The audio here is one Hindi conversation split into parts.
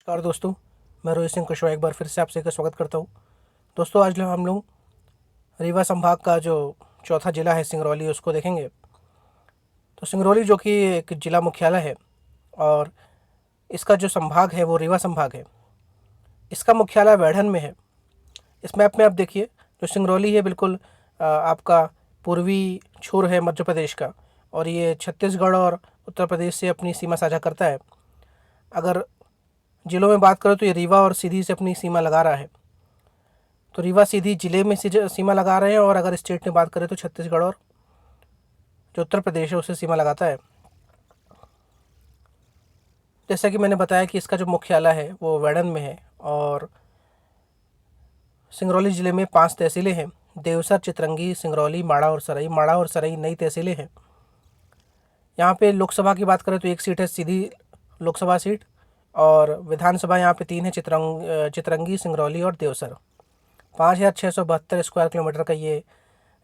नमस्कार दोस्तों, मैं रोहित सिंह कुशवाहा एक बार फिर से आपसे का स्वागत करता हूँ। दोस्तों, आज हम लोग रीवा संभाग का जो चौथा ज़िला है सिंगरौली, उसको देखेंगे। तो सिंगरौली जो कि एक ज़िला मुख्यालय है और इसका जो संभाग है वो रीवा संभाग है। इसका मुख्यालय वैढ़न में है। इस मैप में आप देखिए, जो सिंगरौली है बिल्कुल आपका पूर्वी छोर है मध्य प्रदेश का, और ये छत्तीसगढ़ और उत्तर प्रदेश से अपनी सीमा साझा करता है। अगर ज़िलों में बात करें तो ये रीवा और सीधी से अपनी सीमा लगा रहा है। तो रीवा सीधी जिले में सीमा लगा रहे हैं, और अगर स्टेट में बात करें तो छत्तीसगढ़ और जो उत्तर प्रदेश है उससे सीमा लगाता है। जैसा कि मैंने बताया कि इसका जो मुख्यालय है वो वैढ़न में है, और सिंगरौली ज़िले में 5 तहसीलें हैं: देवसर, चितरंगी, सिंगरौली, माड़ा और सराई। माड़ा और सराई नई तहसीलें हैं। यहाँ पे लोकसभा की बात करें तो एक सीट है सीधी लोकसभा सीट, और विधानसभा यहाँ पे 3 है: चितरंगी, सिंगरौली और देवसर। 5,672 स्क्वायर किलोमीटर का ये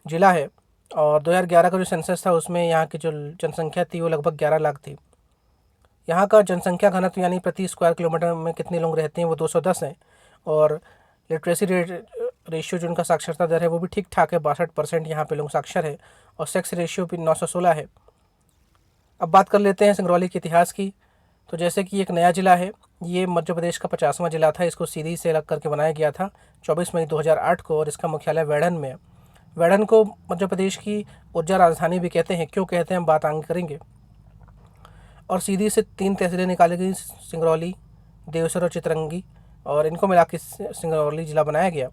ज़िला है, और 2011 का जो सेंसस था उसमें यहाँ की जो जनसंख्या थी वो लगभग 11 लाख थी। यहाँ का जनसंख्या घनत्व यानी प्रति स्क्वायर किलोमीटर में कितने लोग रहते हैं वो 210 हैं, और लिटरेसी रेशियो जो उनका साक्षरता दर है वो भी ठीक ठाक है, 62% यहाँ पे लोग साक्षर है, और सेक्स रेशियो भी 916 है। अब बात कर लेते हैं सिंगरौली के इतिहास की। तो जैसे कि एक नया ज़िला है, ये मध्य प्रदेश का 50वां ज़िला था। इसको सीधी से अलग करके बनाया गया था 24 मई 2008 को, और इसका मुख्यालय वैढ़न में है। वैढ़न को मध्य प्रदेश की ऊर्जा राजधानी भी कहते हैं। क्यों कहते हैं हम बात आगे करेंगे। और सीधी से 3 तहसीलें निकाली गई: सिंगरौली, देवसर और चितरंगी, और इनको मिला के सिंगरौली ज़िला बनाया गया।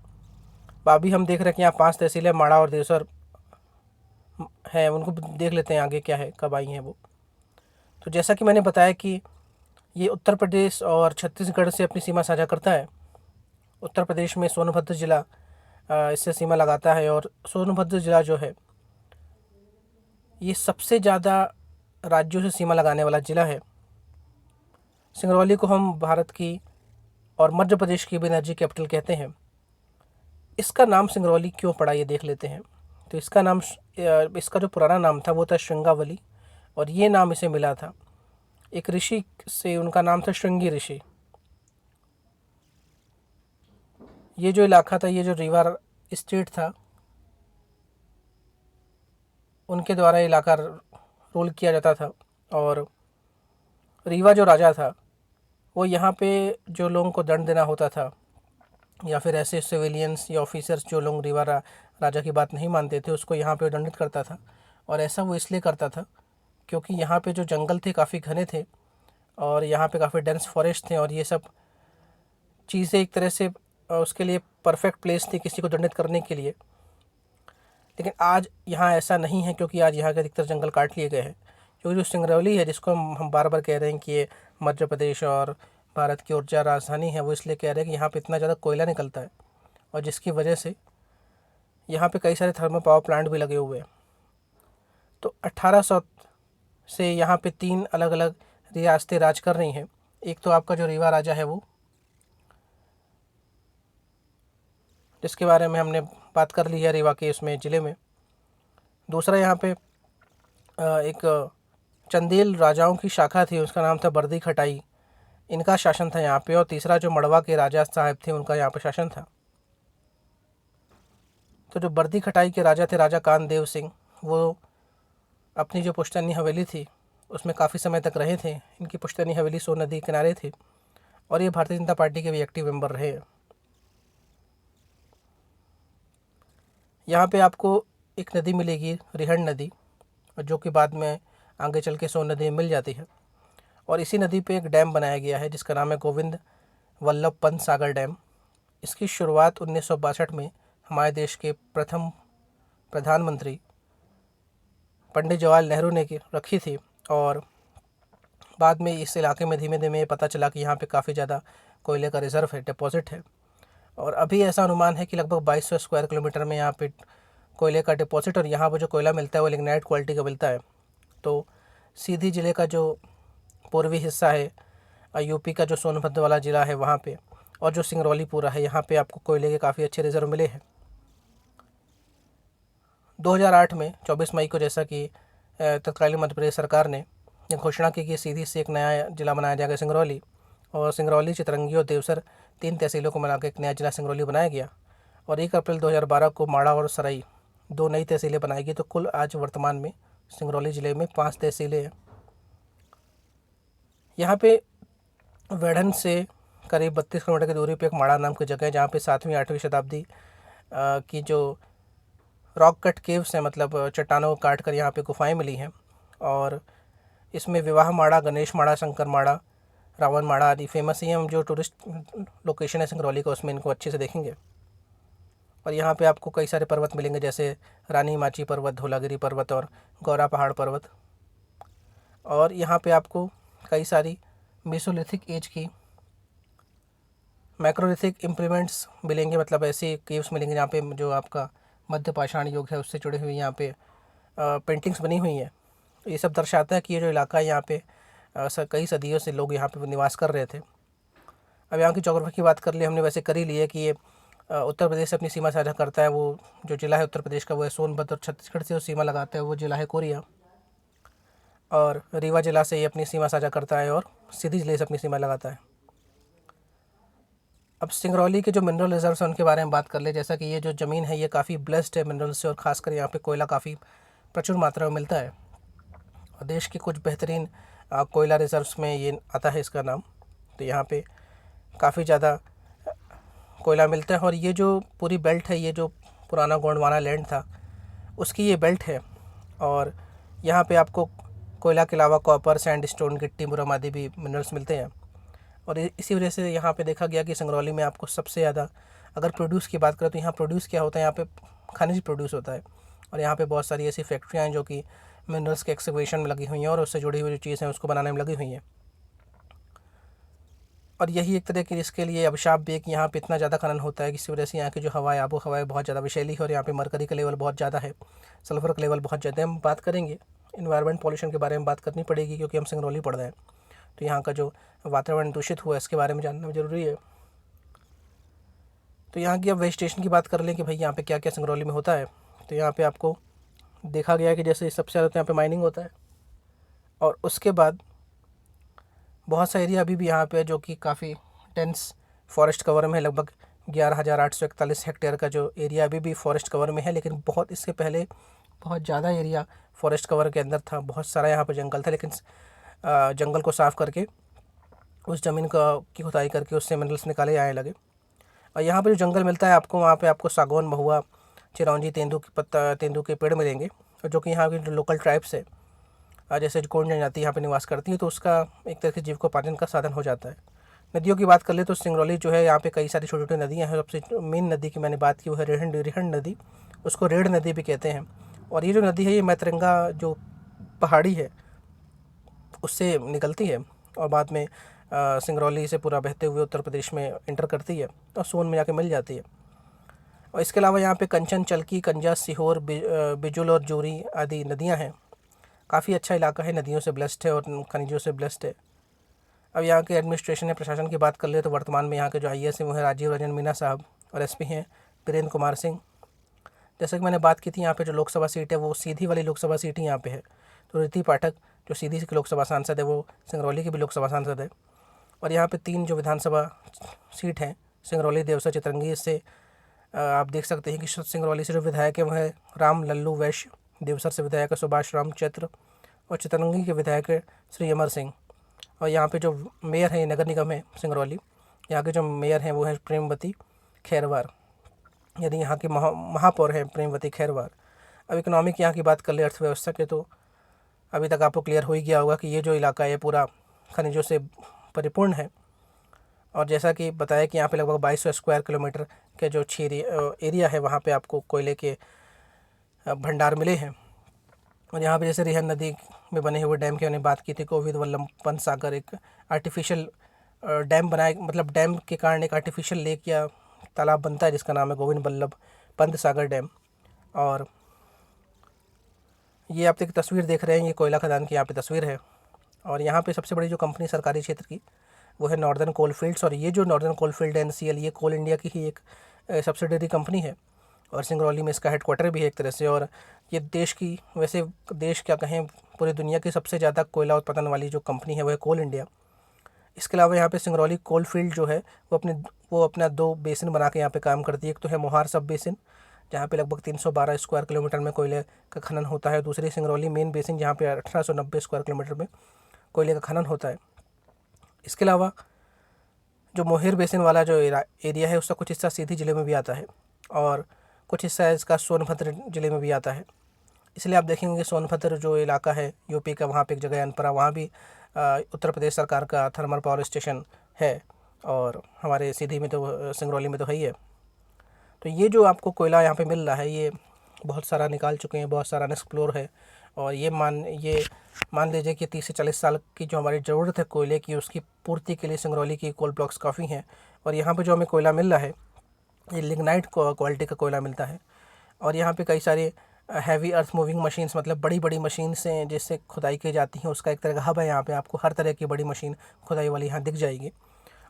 अभी हम देख रहे हैं कि यहाँ 5 तहसीलें माड़ा और देवसर हैं, उनको देख लेते हैं आगे क्या है, कब आई हैं वो। तो जैसा कि मैंने बताया कि ये उत्तर प्रदेश और छत्तीसगढ़ से अपनी सीमा साझा करता है। उत्तर प्रदेश में सोनभद्र ज़िला इससे सीमा लगाता है, और सोनभद्र ज़िला जो है ये सबसे ज़्यादा राज्यों से सीमा लगाने वाला ज़िला है। सिंगरौली को हम भारत की और मध्य प्रदेश की भी एनर्जी कैपिटल कहते हैं। इसका नाम सिंगरौली क्यों पड़ा ये देख लेते हैं। तो इसका जो पुराना नाम था वो था श्रृंगावली, और ये नाम इसे मिला था एक ऋषि से। उनका नाम था श्रृंगी ऋषि। ये जो इलाका था, ये जो रीवा स्टेट था, उनके द्वारा इलाका रूल किया जाता था। और रीवा जो राजा था वो यहाँ पे जो लोगों को दंड देना होता था, या फिर ऐसे सिविलियंस या ऑफिसर्स जो लोग रीवा राजा की बात नहीं मानते थे, उसको यहाँ पे दंडित करता था। और ऐसा वो इसलिए करता था क्योंकि यहाँ पे जो जंगल थे काफ़ी घने थे, और यहाँ पे काफ़ी डेंस फॉरेस्ट थे, और ये सब चीज़ें एक तरह से उसके लिए परफेक्ट प्लेस थी किसी को दंडित करने के लिए। लेकिन आज यहाँ ऐसा नहीं है, क्योंकि आज यहाँ के अधिकतर जंगल काट लिए गए हैं। क्योंकि जो सिंगरौली है, जिसको हम बार बार कह रहे हैं कि ये मध्य प्रदेश और भारत की ऊर्जा राजधानी है, वो इसलिए कह रहे हैं कि यहाँ पे इतना ज़्यादा कोयला निकलता है, और जिसकी वजह से यहाँ पे कई सारे थर्मल पावर प्लांट भी लगे हुए हैं। तो 1800 से यहाँ पे 3 अलग अलग रियासतें राज कर रही हैं। एक तो आपका जो रीवा राजा है वो, जिसके बारे में हमने बात कर ली है रीवा के उसमें ज़िले में। दूसरा यहाँ पे एक चंदेल राजाओं की शाखा थी, उसका नाम था बर्दी खटाई, इनका शासन था यहाँ पे। और तीसरा जो मड़वा के राजा साहब थे, उनका यहाँ पे शासन था। तो जो बर्दी खटाई के राजा थे, राजा कानदेव सिंह, वो अपनी जो पुश्तैनी हवेली थी उसमें काफ़ी समय तक रहे थे। इनकी पुश्तैनी हवेली सोन नदी के किनारे थी, और ये भारतीय जनता पार्टी के भी एक्टिव मेंबर रहे। यहाँ पे आपको एक नदी मिलेगी, रिहंड नदी, जो कि बाद में आगे चल के सोन नदी में मिल जाती है। और इसी नदी पे एक डैम बनाया गया है जिसका नाम है गोविंद वल्लभ पंत सागर डैम। इसकी शुरुआत 1962 में हमारे देश के प्रथम प्रधानमंत्री पंडित जवाहरलाल नेहरू ने रखी थी, और बाद में इस इलाके में धीमे धीमे पता चला कि यहाँ पे काफ़ी ज़्यादा कोयले का रिज़र्व है, डिपॉजिट है। और अभी ऐसा अनुमान है कि लगभग 2200 स्क्वायर किलोमीटर में यहाँ पे कोयले का डिपॉजिट, और यहाँ पर जो कोयला मिलता है वो लिग्नाइट क्वालिटी का मिलता है। तो सीधी ज़िले का जो पूर्वी हिस्सा है, यूपी का जो सोनभद्र वाला ज़िला है वहाँ पे, और जो सिंगरौली पूरा है, यहाँ पे आपको कोयले के काफ़ी अच्छे रिजर्व मिले हैं। 2008 में 24 मई को, जैसा कि तत्कालीन मध्य प्रदेश सरकार ने घोषणा की कि सीधी से एक नया ज़िला बनाया जाएगा सिंगरौली, और सिंगरौली, चितरंगी और देवसर 3 तहसीलों को मिलाकर एक नया जिला सिंगरौली बनाया गया। और 1 अप्रैल 2012 को माड़ा और सराई 2 नई तहसीलें बनाई गई। तो कुल आज वर्तमान में सिंगरौली ज़िले में 5 तहसीलें हैं। यहाँ पे वेढ़न से करीब 32 किलोमीटर की दूरी पे एक माड़ा नाम की जगह है, जहाँ पे 7वीं 8वीं शताब्दी की जो रॉक कट केव्स हैं, मतलब चट्टानों को काट कर यहाँ पे गुफाएं मिली हैं। और इसमें विवाह माड़ा, गणेश माड़ा, शंकर माड़ा, रावण माड़ा आदि फेमस ही हैं। हम जो टूरिस्ट लोकेशन है सिंगरौली का, उसमें इनको अच्छे से देखेंगे। और यहाँ पे आपको कई सारे पर्वत मिलेंगे, जैसे रानी माची पर्वत, धौलागिरी पर्वत और गौरा पहाड़ पर्वत। और यहाँ पे आपको कई सारी मेसोलिथिक एज की मैक्रोलिथिक इम्प्लीमेंट्स मिलेंगे, मतलब ऐसे केव्स मिलेंगे जहाँ पे जो आपका मध्य पाषाण युग है उससे जुड़े हुए यहाँ पे पेंटिंग्स बनी हुई हैं। ये सब दर्शाता है कि ये जो इलाका है यहाँ पे कई सदियों से लोग यहाँ पे निवास कर रहे थे। अब यहाँ की जोग्राफी की बात कर ले हमने, वैसे कर ही ली है कि ये उत्तर प्रदेश से अपनी सीमा साझा करता है। वो जो ज़िला है उत्तर प्रदेश का वो है सोनभद्र, और छत्तीसगढ़ से वो सीमा लगाता है वो ज़िला है कोरिया। और रीवा जिला से ये अपनी सीमा साझा करता है और सीधी जिले से अपनी सीमा लगाता है। अब सिंगरौली के जो मिनरल रिजर्व्स हैं उनके बारे में बात कर ले। जैसा कि ये जो ज़मीन है ये काफ़ी ब्लेस्ड है मिनरल से, और ख़ासकर यहाँ पे कोयला काफ़ी प्रचुर मात्रा में मिलता है। और देश के कुछ बेहतरीन कोयला रिजर्व्स में ये आता है इसका नाम। तो यहाँ पे काफ़ी ज़्यादा कोयला मिलता है। और ये जो पूरी बेल्ट है, ये जो पुराना गोंडवाना लैंड था उसकी ये बेल्ट है। और यहाँ पे आपको कोयला के अलावा कॉपर, सैंडस्टोन, गिट्टी, मुरम आदि भी मिनरल्स मिलते हैं। और इसी वजह से यहाँ पे देखा गया कि सिंगरौली में आपको सबसे ज़्यादा, अगर प्रोड्यूस की बात करें तो यहाँ प्रोड्यूस क्या होता है, यहाँ पे खनिज प्रोड्यूस होता है। और यहाँ पे बहुत सारी ऐसी फैक्ट्रियाँ हैं जो कि मिनरल्स के एक्सकवेशन में लगी हुई हैं और उससे जुड़ी हुई जो चीज़ हैं उसको बनाने में लगी हुई हैं। और यही एक तरह की इसके लिए अभिशाप भी है कि यहाँ पे इतना ज़्यादा खनन होता है, जिसकी वजह से यहाँ की जो हवा है, आबो हवा है, बहुत ज़्यादा विषैली है। और यहाँ पे मरकरी का लेवल बहुत ज़्यादा है, सल्फर का लेवल बहुत ज़्यादा है। हम बात करेंगे इन्वायरमेंट पॉल्यूशन के बारे में, बात करनी पड़ेगी क्योंकि हम सिंगरौली पढ़ रहे हैं। तो यहाँ का जो वातावरण दूषित हुआ है इसके बारे में जानना ज़रूरी है। तो यहाँ की अब वेजिटेशन की बात कर लें कि भाई यहाँ पे क्या क्या सिंगरौली में होता है। तो यहाँ पे आपको देखा गया है कि जैसे सबसे ज़्यादा तो यहाँ पे माइनिंग होता है, और उसके बाद बहुत सा एरिया अभी भी यहाँ पे जो कि काफ़ी डेंस फॉरेस्ट कवर में है। लगभग 11,841 हेक्टेयर का जो एरिया अभी भी फॉरेस्ट कवर में है, लेकिन बहुत इसके पहले बहुत ज़्यादा एरिया फॉरेस्ट कवर के अंदर था। बहुत सारा यहाँ पर जंगल था, लेकिन जंगल को साफ़ करके उस ज़मीन की खुदाई करके उससे मिनरल्स निकाले आने लगे। और यहाँ पे जो जंगल मिलता है आपको, वहाँ पे आपको सागौन, महुआ, चिरौंजी, तेंदू के पेड़ मिलेंगे। और जो कि यहाँ की जो लोकल ट्राइब्स है, जैसे गोंड जनजाति यहाँ पे निवास करती है, तो उसका एक तरह से जीविकोपार्जन का साधन हो जाता है। नदियों की बात कर ले तो सिंगरौली जो है यहाँ पे कई सारी छोटी छोटी नदियाँ हैं। सबसे मेन नदी की मैंने बात की वो है रिहंड नदी, उसको रेड़ नदी भी कहते हैं। और ये जो नदी है ये मैतरंगा जो पहाड़ी है उससे निकलती है और बाद में सिंगरौली से पूरा बहते हुए उत्तर प्रदेश में इंटर करती है और सोन में जाके मिल जाती है। और इसके अलावा यहाँ पे कंचन, चलकी, कंजा, सीहोर, बिजुल और जोरी आदि नदियाँ हैं। काफ़ी अच्छा इलाका है, नदियों से ब्लेस्ड है और खनिजों से ब्लेस्ड है। अब यहाँ के एडमिनिस्ट्रेशन या प्रशासन की बात कर ले तो वर्तमान में यहाँ के जो IAS हैं वो है राजीव रंजन मीना साहब, और SP हैं बीरेंद्र कुमार सिंह। जैसे कि मैंने बात की थी, यहाँ पे जो लोकसभा सीट है वो सीधी वाली लोकसभा सीट ही यहाँ पे है। तो रिति पाठक जो सीधी की लोकसभा सांसद है वो सिंगरौली की भी लोकसभा सांसद है। और यहाँ पे 3 जो विधानसभा सीट हैं, सिंगरौली, देवसर, चितरंगी, इससे आप देख सकते हैं कि सिंगरौली से जो विधायक है वह है राम लल्लू वैश्य, देवसर से विधायक है सुभाष राम चैत्र, और चितरंगी के विधायक है श्री अमर सिंह। और यहाँ पे जो मेयर है, नगर निगम है सिंगरौली, यहाँ के जो मेयर हैं वो है प्रेमवती खैरवार, यदि यहाँ की महापौर हैं प्रेमवती खैरवार। अब इकोनॉमिक यहाँ की बात कर ले, अर्थव्यवस्था के, तो अभी तक आपको क्लियर हो ही गया होगा कि ये जो इलाका है पूरा खनिजों से परिपूर्ण है। और जैसा कि बताया कि यहाँ पे लगभग 2200 स्क्वायर किलोमीटर के जो एरिया है वहाँ पे आपको कोयले के भंडार मिले हैं। और यहाँ पे जैसे रिहंद नदी में बने हुए डैम की मैंने बात की थी, गोविंद वल्लभ पंत सागर एक आर्टिफिशियल डैम बनाए, मतलब डैम के कारण एक आर्टिफिशियल लेक या तालाब बनता है जिसका नाम है गोविंद वल्लभ पंत सागर डैम। और ये आप एक तस्वीर देख रहे हैं, ये कोयला खदान की यहाँ पे तस्वीर है। और यहाँ पे सबसे बड़ी जो कंपनी सरकारी क्षेत्र की वो है नॉर्दर्न कोलफील्ड्स। और ये जो नॉर्दर्न कोलफील्ड NCL ये कोल इंडिया की ही एक सब्सिडरी कंपनी है, और सिंगरौली में इसका हेडक्वार्टर भी है एक तरह से। और ये देश की, वैसे देश क्या कहें, पूरी दुनिया की सबसे ज़्यादा कोयला उत्पादन वाली जो कंपनी है वो है कोल इंडिया। इसके अलावा यहाँ पे सिंगरौली कोल फील्ड जो है वो अपना 2 बेसिन बना के यहाँ पे काम करती है। एक तो है मोहार सब बेसिन, जहाँ पे लगभग 312 स्क्वायर किलोमीटर में कोयले का खनन होता है। दूसरी सिंगरौली मेन बेसिन, जहाँ पे 1890 स्क्वायर किलोमीटर में कोयले का खनन होता है। इसके अलावा जो मोहेर बेसिन वाला जो एरिया है, उसका कुछ हिस्सा सीधी ज़िले में भी आता है और कुछ हिस्सा इसका सोनभद्र ज़िले में भी आता है। इसलिए आप देखेंगे कि सोनभद्र जो इलाका है यूपी का, वहाँ पे एक जगह है अनपरा, वहाँ भी उत्तर प्रदेश सरकार का थर्मल पावर स्टेशन है और हमारे सीधी में तो सिंगरौली में तो है ही है। तो ये जो आपको कोयला यहाँ पे मिल रहा है, ये बहुत सारा निकाल चुके हैं, बहुत सारा अनएक्सप्लोर है। और ये मान लीजिए कि 30 से 40 साल की जो हमारी ज़रूरत है कोयले की, उसकी पूर्ति के लिए सिंगरौली की कोल ब्लॉक्स काफ़ी हैं। और यहाँ पे जो हमें कोयला मिल रहा है, ये लिग्नाइट क्वालिटी का कोयला मिलता है। और यहाँ पे कई सारे हैवी अर्थ मूविंग मशीन्स, मतलब बड़ी बड़ी मशीन्स हैं जिससे खुदाई की जाती हैं, उसका एक तरह का हब है यहाँ पे। आपको हर तरह की बड़ी मशीन खुदाई वाली यहाँ दिख जाएगी।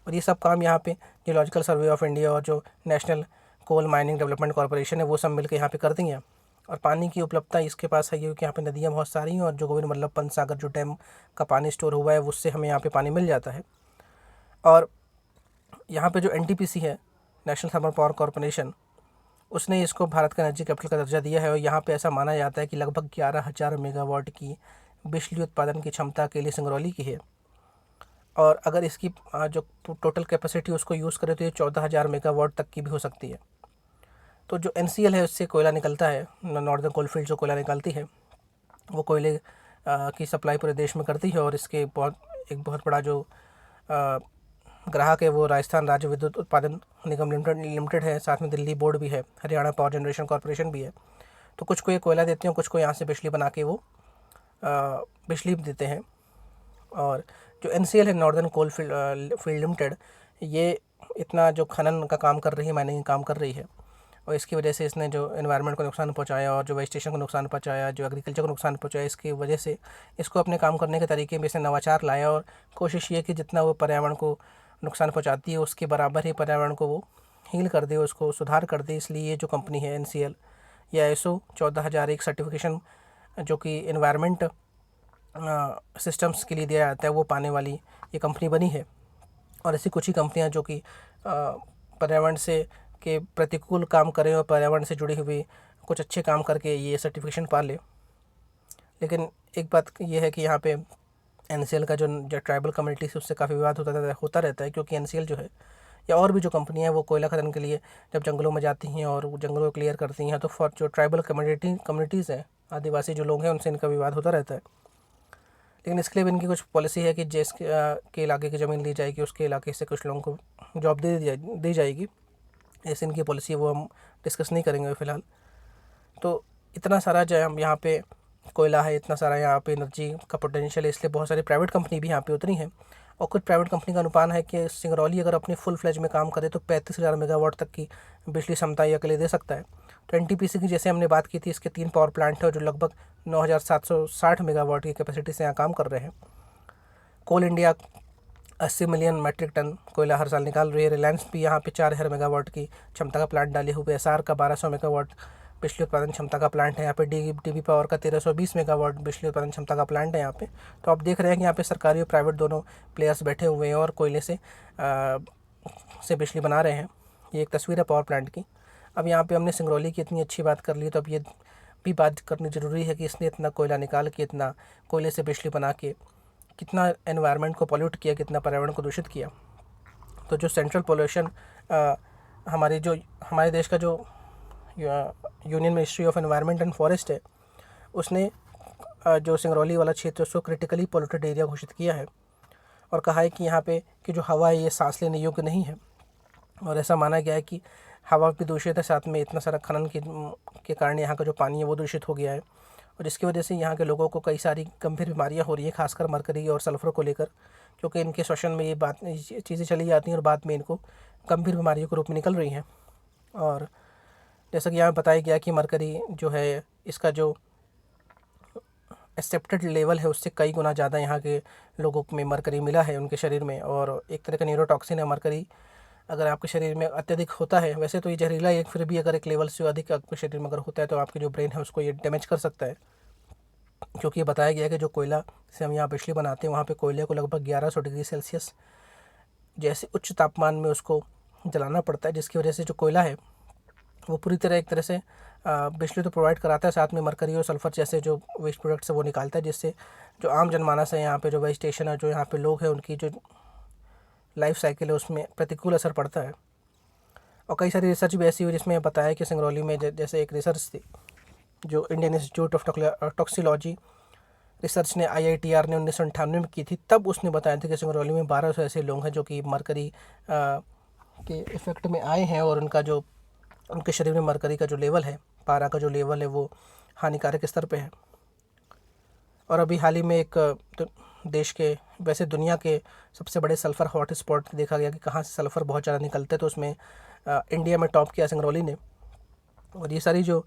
और ये सब काम यहाँ पे जियोलॉजिकल सर्वे ऑफ इंडिया और जो National Coal Mining Development Corporation है, वो सब मिलकर यहाँ पे करती हैं। और पानी की उपलब्धता इसके पास है क्योंकि यहाँ पे नदियाँ बहुत सारी हैं और जो गोविंद वल्लभ पंत सागर जो डैम का पानी स्टोर हुआ है, उससे हमें यहाँ पे पानी मिल जाता है। और यहाँ पे जो एनटीपीसी है, नेशनल थर्मल पावर कॉर्पोरेशन, उसने इसको भारत का एनर्जी कैपिटल का दर्जा दिया है। और यहाँ पे ऐसा माना जाता है कि लगभग 11,000 मेगावाट की बिजली उत्पादन की क्षमता के लिए सिंगरौली की है। और अगर इसकी जो टोटल कैपेसिटी उसको यूज़ करें तो ये 14,000 मेगावाट तक की भी हो सकती है। तो जो एनसीएल है उससे कोयला निकलता है, नॉर्दर्न कोलफील्ड जो कोयला निकालती है, वो कोयले की सप्लाई पूरे देश में करती है। और इसके एक बहुत बड़ा जो ग्राहक है वो राजस्थान राज्य विद्युत उत्पादन निगम लिमिटेड है, साथ में दिल्ली बोर्ड भी है, हरियाणा पावर जनरेशन कॉर्पोरेशन भी है। तो कुछ को ये कोयला देते हैं, कुछ को यहाँ से बिजली बना के वो बिजली देते हैं। और जो एनसीएल है, नॉर्दर्न कोल फील्ड लिमिटेड, ये इतना जो खनन का काम कर रही है, माइनिंग का काम कर रही है, और इसकी वजह से इसने जो एनवायरनमेंट को नुकसान पहुंचाया और जो वेजिटेशन को नुकसान पहुंचाया, जो एग्रीकल्चर को नुकसान पहुंचाया, इसकी वजह से इसको अपने काम करने के तरीके में इसने नवाचार लाया और कोशिश ये कि जितना वो पर्यावरण को नुकसान पहुंचाती है उसके बराबर ही पर्यावरण को वो हील कर दे, उसको सुधार कर दे। इसलिए ये जो कंपनी है एनसीएल, या ISO 14001 सर्टिफिकेशन जो कि एनवायरनमेंट सिस्टम्स के लिए दिया जाता है, वो पाने वाली ये कंपनी बनी है। और ऐसी कुछ ही कंपनियां जो कि पर्यावरण से के प्रतिकूल काम करें और पर्यावरण से जुड़ी हुई कुछ अच्छे काम करके ये सर्टिफिकेशन पा ले। लेकिन एक बात ये है कि यहाँ पे एनसीएल का जो ट्राइबल कम्युनिटी से उससे काफ़ी विवाद होता रहता है, क्योंकि एनसीएल जो है या और भी जो कंपनियां हैं वो कोयला खनन के लिए जब जंगलों में जाती हैं और जंगलों को क्लियर करती हैं, तो फॉर जो ट्राइबल कम्युनिटीज़ हैं, आदिवासी जो लोग हैं, उनसे इनका विवाद होता रहता है। लेकिन इसके लिए भी इनकी कुछ पॉलिसी है कि जिस के इलाके की ज़मीन ली जाएगी उसके इलाके से कुछ लोगों को जॉब दी जाएगी। ऐसे इनकी पॉलिसी, वो हम डिस्कस नहीं करेंगे फ़िलहाल। तो इतना सारा जो हम यहाँ पे कोयला है, इतना सारा यहाँ पे एनर्जी का पोटेंशियल है, इसलिए बहुत सारी प्राइवेट कंपनी भी यहाँ पे उतरी हैं। और कुछ प्राइवेट कंपनी का अनुमान है कि सिंगरौली अगर अपनी फुल फ्लेज में काम करे तो 35,000 मेगावाट तक की बिजली क्षमता ये अकेले दे सकता है। तो एनटीपीसी की जैसे हमने बात की थी, इसके 3 पावर प्लांट है जो लगभग 9,760 मेगावाट की कैपेसिटी से यहाँ काम कर रहे हैं। कोल इंडिया 80 मिलियन मैट्रिक टन कोयला हर साल निकाल रही है। रिलायंस भी यहाँ पे 4,000 मेगावाट की क्षमता का प्लांट डाले हुए। एसआर का 1200 मेगावाट बिजली उत्पादन क्षमता का प्लांट है यहाँ पे। डीबी पावर का 1320 मेगावाट बिजली उत्पादन क्षमता का प्लांट है यहाँ पे। तो आप देख रहे हैं कि यहाँ पे सरकारी और प्राइवेट दोनों प्लेयर्स बैठे हुए हैं और कोयले से बिजली बना रहे हैं। ये एक तस्वीर है पावर प्लांट की। अब यहाँ पे हमने सिंगरौली की इतनी अच्छी बात कर ली, तो अब ये भी बात करनी ज़रूरी है कि इसने इतना कोयला निकाल के, इतना कोयले से बिजली बना के कितना एनवायरनमेंट को पॉल्यूट किया, कितना पर्यावरण को दूषित किया। तो जो सेंट्रल पोल्यूशन हमारे देश का जो union ministry of environment and forest है, उसने जो सिंगरौली वाला क्षेत्र उसको क्रिटिकली पोल्यूटेड एरिया घोषित किया है और कहा है कि यहाँ पे की जो हवा है ये सांस लेने योग्य नहीं है। और ऐसा माना गया है कि हवा भी दूषित है, साथ में इतना सारा खनन के कारण यहाँ का जो पानी है वो दूषित हो गया है। और जिसकी वजह से यहाँ के लोगों को कई सारी गंभीर बीमारियाँ हो रही है, खासकर मरकरी और सल्फर को लेकर, क्योंकि इनके श्वसन में ये चीज़ें चली जाती हैं और बाद में इनको गंभीर बीमारियों के रूप में निकल रही हैं। और जैसा कि यहाँ बताया गया कि मरकरी जो है, इसका जो एक्सेप्टेड लेवल है उससे कई गुना ज़्यादा यहाँ के लोगों में मरकरी मिला है उनके शरीर में। और एक तरह का न्यूरोटॉक्सिन है मरकरी, अगर आपके शरीर में अत्यधिक होता है, वैसे तो ये जहरीला है, फिर भी अगर एक लेवल से अधिक आपके शरीर में अगर होता है तो आपके जो ब्रेन है उसको ये डैमेज कर सकता है। क्योंकि ये बताया गया है कि जो कोयला से हम यहाँ बिजली बनाते हैं वहाँ पे कोयले को लगभग 1100 डिग्री सेल्सियस जैसे उच्च तापमान में उसको जलाना पड़ता है, जिसकी वजह से जो कोयला है वो पूरी तरह एक तरह से बिजली तो प्रोवाइड कराता है, साथ में मरकरी और सल्फर जैसे जो वेस्ट प्रोडक्ट्स है वो निकालता है, जिससे जो आम जनमानस है यहाँ पे, जो वेजिटेशन है, जो यहाँ पे लोग हैं, उनकी जो लाइफ साइकिल है उसमें प्रतिकूल असर पड़ता है। और कई सारी रिसर्च भी ऐसी हुई जिसमें बताया कि सिंगरौली में जैसे एक रिसर्च थी जो इंडियन इंस्टीट्यूट ऑफ टॉक्सिलॉजी रिसर्च ने IITR ने 1998 में की थी। तब उसने बताया था कि सिंगरौली में 1200 ऐसे लोग हैं जो कि मरकरी के इफ़ेक्ट में आए हैं और उनका जो उनके शरीर में मरकरी का जो लेवल है, पारा का जो लेवल है, वो हानिकारक स्तर पे है। और अभी हाल ही में एक देश के, वैसे दुनिया के सबसे बड़े सल्फ़र हॉट स्पॉट देखा गया कि कहाँ से सल्फ़र बहुत ज़्यादा निकलते हैं, तो उसमें इंडिया में टॉप किया सिंगरौली ने। और ये सारी जो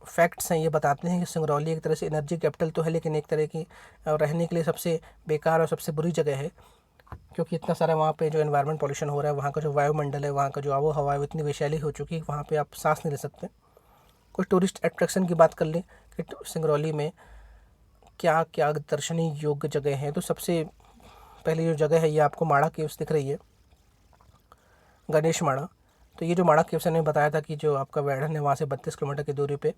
फैक्ट्स हैं ये बताते हैं कि सिंगरौली एक तरह से एनर्जी कैपिटल तो है, लेकिन एक तरह की रहने के लिए सबसे बेकार और सबसे बुरी जगह है, क्योंकि इतना सारा वहाँ पे जो एनवायरनमेंट पॉल्यूशन हो रहा है, वहाँ का जो वायुमंडल है, वहाँ का जो आबो हवा है, वो इतनी विषैली हो चुकी है वहाँ पे आप सांस नहीं ले सकते। कुछ टूरिस्ट अट्रैक्शन की बात कर लें कि सिंगरौली में क्या क्या दर्शनीय योग्य जगह हैं, तो सबसे पहली जो जगह है ये आपको माड़ा केव्स दिख रही है, गणेश माड़ा। तो ये जो माड़ा केव्स ने बताया था कि जो आपका वेढ़न है वहाँ से 32 किलोमीटर की दूरी पे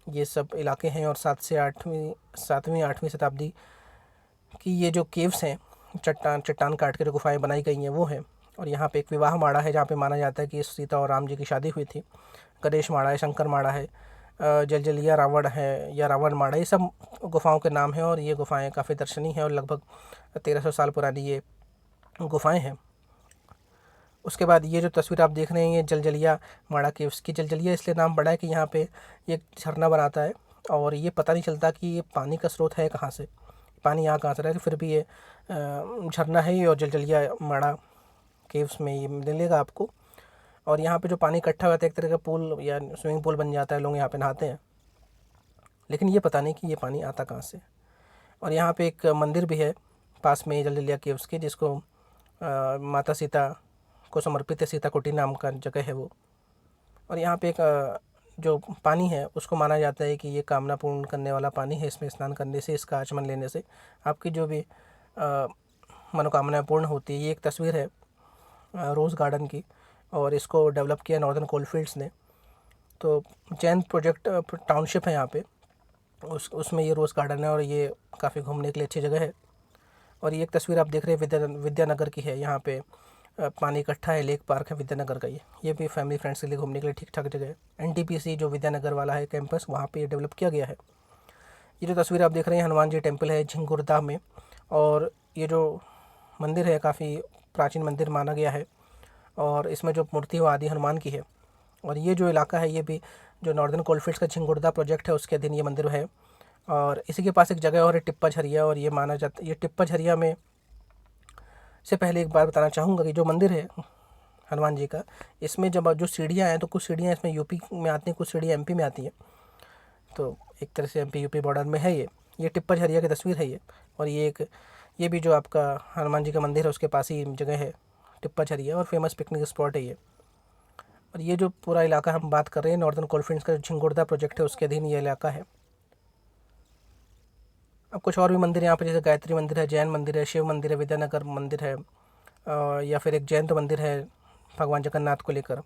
ये सब इलाके हैं, और 7वीं 8वीं शताब्दी कि ये जो केव्स हैं, चट्टान काट के जो गुफाएं बनाई गई हैं वो हैं। और यहाँ पे एक विवाह माड़ा है जहाँ पे माना जाता है कि सीता और राम जी की शादी हुई थी। गणेश माड़ा है, शंकर माड़ा है, जलजलिया रावण है या रावण माड़ा, ये सब गुफाओं के नाम हैं। और ये गुफाएं काफ़ी दर्शनीय हैं और लगभग 1300 साल पुरानी ये गुफाएं हैं। उसके बाद ये जो तस्वीर आप देख रहे हैं ये जलजलिया माड़ा केव्स की। जलजलिया इसलिए नाम पड़ा है कि यहाँ पे ये झरना बनाता है और ये पता नहीं चलता कि ये पानी का स्रोत है कहाँ से, पानी यहाँ कहाँ से रहा है, फिर भी ये झरना है और जलजलिया माड़ा केव्स में ये मिलेगा आपको। और यहाँ पे जो पानी इकट्ठा होता है एक तरह का पूल या स्विमिंग पूल बन जाता है, लोग यहाँ पे नहाते हैं, लेकिन ये पता नहीं कि ये पानी आता कहाँ से। और यहाँ पे एक मंदिर भी है पास में जलजलिया केव्स के, जिसको माता सीता को समर्पित है, सीता कुटी नाम का जगह है वो। और यहाँ पे एक जो पानी है उसको माना जाता है कि ये कामना पूर्ण करने वाला पानी है, इसमें स्नान करने से, इसका आचमन लेने से आपकी जो भी मनोकामना पूर्ण होती है। ये एक तस्वीर है रोज़ गार्डन की और इसको डेवलप किया नॉर्दर्न कोलफील्ड्स ने। तो जैन प्रोजेक्ट टाउनशिप है यहाँ पे, उसमें ये रोज़ गार्डन है और ये काफ़ी घूमने के लिए अच्छी जगह है। और ये एक तस्वीर आप देख रहे हैं विद्यानगर की है, यहाँ पे पानी इकट्ठा है, लेक पार्क है विद्यानगर का। ये भी फैमिली फ्रेंड्स के लिए घूमने के लिए ठीक ठाक जगह है। NTPC जो विद्यानगर वाला है कैंपस, वहाँ पे ये डेवलप किया गया है। ये जो तस्वीर आप देख रहे हैं हनुमान जी टेम्पल है झिंगुरदा में, और ये जो मंदिर है काफ़ी प्राचीन मंदिर माना गया है और इसमें जो मूर्ति है वो आदि हनुमान की है। और ये जो इलाका है ये भी जो नॉर्दर्न कोलफील्ड्स का झिंगुरदा प्रोजेक्ट है उसके अधीन ये मंदिर है। और इसी के पास एक जगह और है टिप्पा झरिया, और ये माना जाता है, ये टिप्पा झरिया में से पहले एक बार बताना चाहूँगा कि जो मंदिर है हनुमान जी का, इसमें जब जो सीढ़ियाँ हैं तो कुछ सीढ़ियाँ इसमें यूपी में आती हैं, कुछ सीढ़ियाँ MP में आती हैं। तो एक तरह से MP UP बॉर्डर में है ये टिप्पा झरिया की तस्वीर है ये। और ये भी जो आपका हनुमान जी का मंदिर है उसके पास ही जगह है टिप्पा झरिया, और फेमस पिकनिक स्पॉट है ये। और ये जो पूरा इलाका हम बात कर रहे हैं नॉर्दर्न कोलफील्ड्स का झिंगुरदा प्रोजेक्ट है उसके अधीन ये इलाका है। अब कुछ और भी मंदिर यहाँ पे जैसे गायत्री मंदिर है, जैन मंदिर है, शिव मंदिर है, विद्यानगर मंदिर है, या फिर एक जैन तो मंदिर है भगवान जगन्नाथ को लेकर,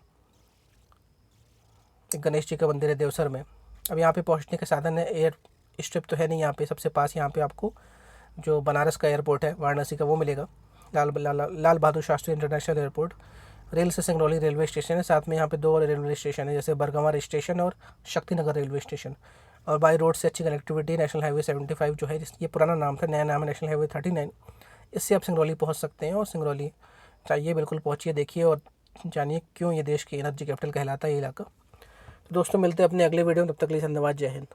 एक गणेश जी का मंदिर है देवसर में। अब यहाँ पे पहुँचने के साधन है, एयर स्ट्रिप तो है नहीं यहाँ पे, सबसे पास यहाँ पे आपको जो बनारस का एयरपोर्ट है वाराणसी का वो मिलेगा, Lal Bahadur Shastri international airport. Rail से सिंगरौली रेलवे स्टेशन है, साथ में यहाँ पे 2 और रेलवे स्टेशन है जैसे बरगंवा स्टेशन और शक्तिनगर रेलवे स्टेशन। और बाई रोड से अच्छी कनेक्टिविटी, नेशनल हाईवे 75 जो है, ये पुराना नाम था, नया नाम है नेशनल हाईवे 39, इससे आप सिंगरौली पहुँच सकते हैं। और सिंगरौली चाहिए बिल्कुल पहुँचिए, देखिए और जानिए क्यों ये देश की एनर्जी कैपिटल कहलाता है ये इलाका। तो दोस्तों मिलते हैं अपने अगले वीडियो में, तब तक के लिए धन्यवाद, जय हिंद।